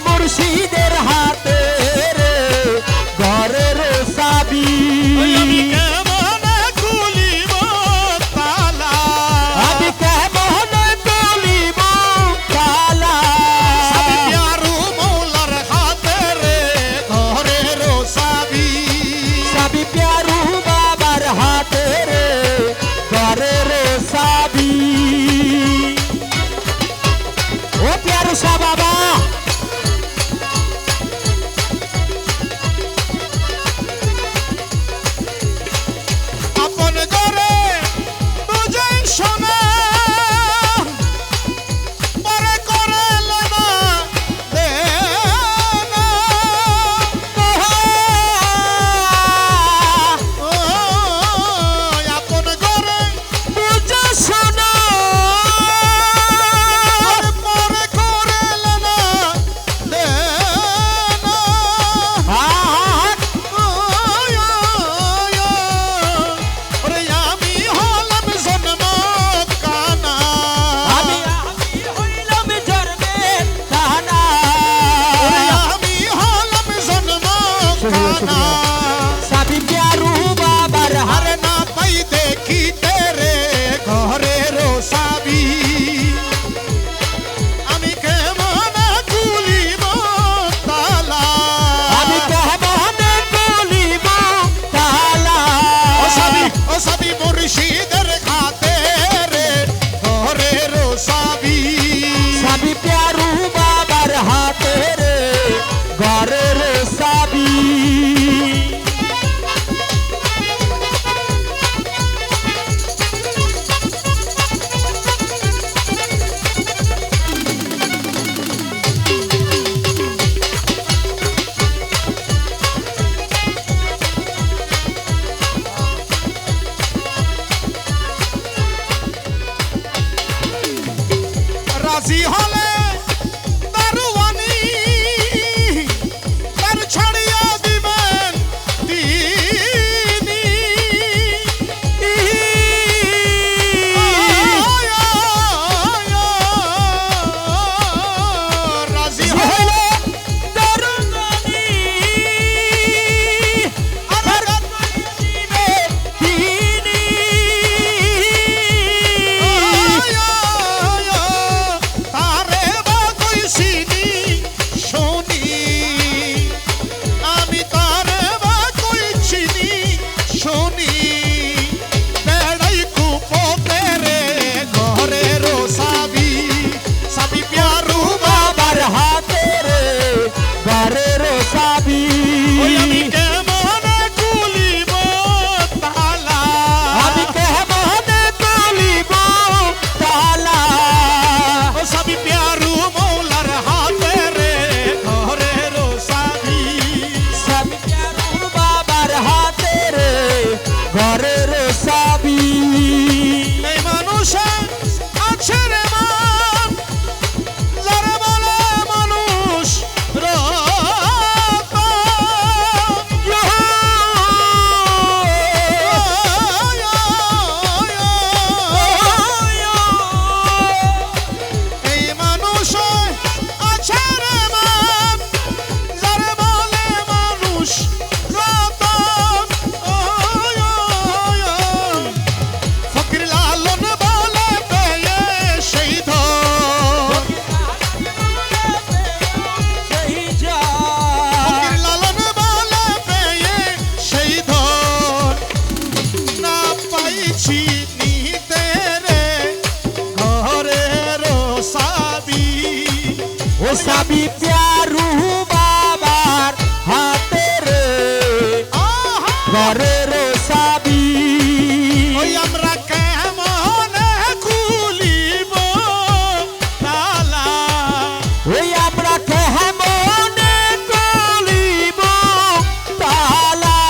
মুর্শিদের হাতে রে ঘরের চাবি আমি কেমন খুলিব তালা আমি কেমন খুলিব তালা চাবি প্যারু মৌলার হাতে রে ঘরের চাবি চাবি প্যারু বাবার হাতে রে ঘরের চাবি ও প্যারু শাহ বাবা চাবি প্যারু বাবার হারে না পাই দেখি তেরে ঘরের চাবি আমি কেমন খুলিব তালা আমি কেমন খুলিব তালা ও চাবি মুর্শিদের হাতে রে ঘরের চাবি চাবি প্যারু বাবার হাতে রে ঘরের চাবি রাজি হলে দারুয়ানি তার ছাড়িয়া দিবেন তিনি রাজি হলে দারুয়ানি আমার দিবে তিনি তারে বা কইছিনি শুনি আমি তারে বা কইছিনি শুনি বেড়াই কুপতে রে ঘরের চাবি চাবি প্যারু বাবার হাতে রে ঘরের চাবি ওই আমি কেমন খুলিব তালা আমি কেমন খুলিব তালা ও চাবি প্যারু মৌলার হাতে রে ঘরের চাবি চাবি প্যারু বাবার হাতে রে ঘরের চাবি এই মানুষ আছে রে মান যারা বলে মানুষ এই মানুষ আছে রে মান যারা বলে মানুষ রতন ফকির লালন বলে পেয়ে সেই ধন ফকির লালন বলে পেয়ে সেই ধন না পাইছি নিতে রে ঘরের চাবি ও চাবি প্যারু বাবার হাতে রে ঘরের চাবি ওই আমরা কেমন খুলিব তালা ওই আমরা কেমন খুলিব তালা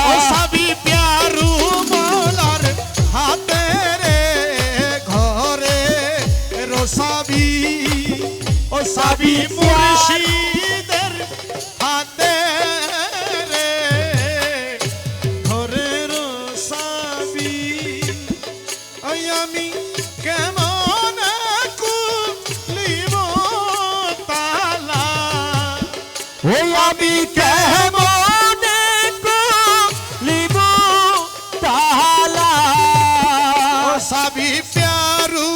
ও চাবি প্যারু মৌলার হাতে রে ঘরে চাবি ও চাবি মুর্শিদের হাতে ওই আমি কেমনে কলিব তালা ও সাবি প্যারু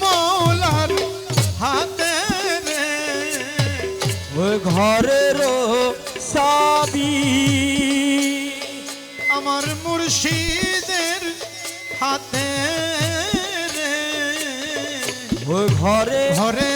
মৌলার হাতে রে ওই ঘরের সাবি আমার মুর্শিদের হাতে রে ওই ঘরে ঘরে